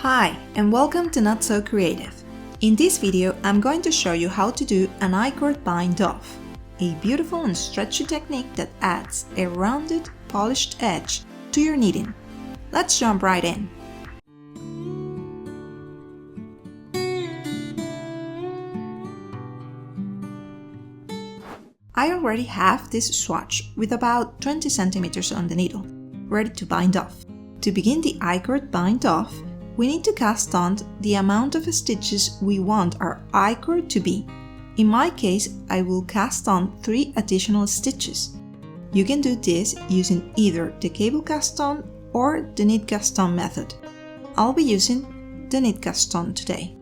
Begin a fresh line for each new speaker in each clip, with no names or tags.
Hi, and welcome to Not So Creative. In this video, I'm going to show you how to do an I-cord bind off, a beautiful and stretchy technique that adds a rounded, polished edge to your knitting. Let's jump right in. I already have this swatch with about 20 centimeters on the needle, ready to bind off. To begin the I-cord bind off, we need to cast on the amount of stitches we want our I-cord to be. In my case, I will cast on 3 additional stitches. You can do this using either the cable cast on or the knit cast on method. I'll be using the knit cast on today.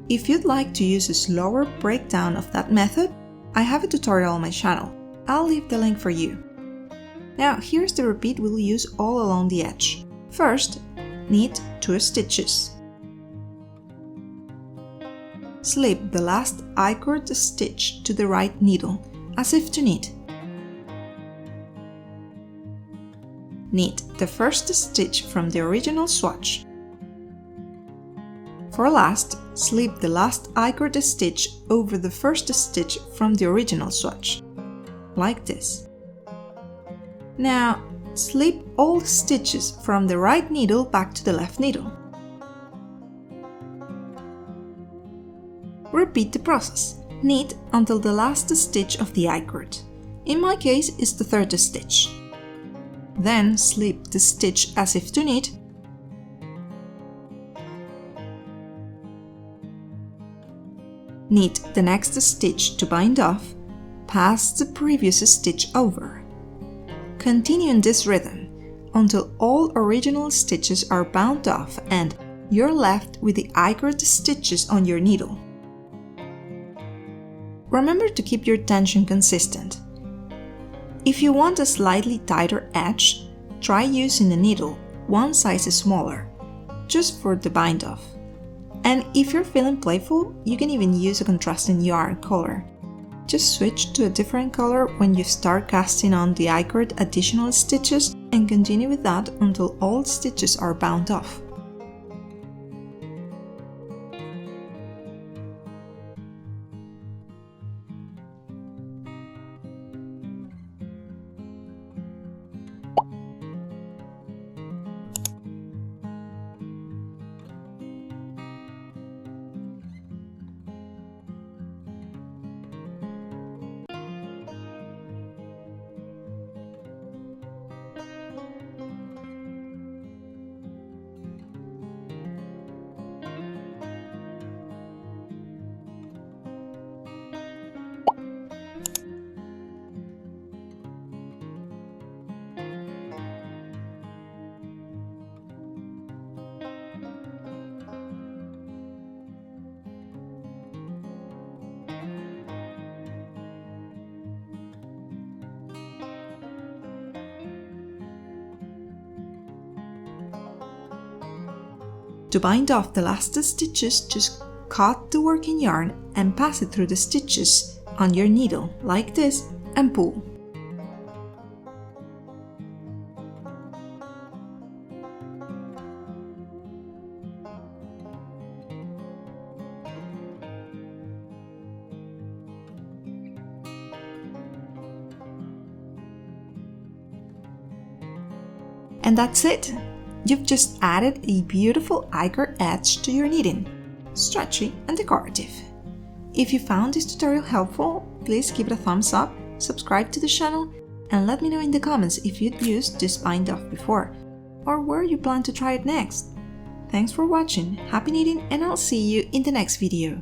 If you'd like to use a slower breakdown of that method, I have a tutorial on my channel. I'll leave the link for you. Now here's the repeat we'll use all along the edge. First, knit 2 stitches. Slip the last I-cord stitch to the right needle, as if to knit. Knit the first stitch from the original swatch. For last, slip the last I-cord stitch over the first stitch from the original swatch, like this. Now, slip all stitches from the right needle back to the left needle. Repeat the process. Knit until the last stitch of the I-cord. In my case, it's the 3rd stitch. Then slip the stitch as if to knit. Knit the next stitch to bind off, pass the previous stitch over. Continue in this rhythm until all original stitches are bound off and you're left with the I-cord stitches on your needle. Remember to keep your tension consistent. If you want a slightly tighter edge, try using a needle one size smaller, just for the bind off. And if you're feeling playful, you can even use a contrasting yarn color. Just switch to a different color when you start casting on the I-cord additional stitches and continue with that until all stitches are bound off. To bind off the last stitches, just cut the working yarn and pass it through the stitches on your needle, like this, and pull. And that's it! You've just added a beautiful I-cord edge to your knitting, stretchy and decorative. If you found this tutorial helpful, please give it a thumbs up, subscribe to the channel, and let me know in the comments if you'd used this bind off before, or where you plan to try it next. Thanks for watching, happy knitting, and I'll see you in the next video.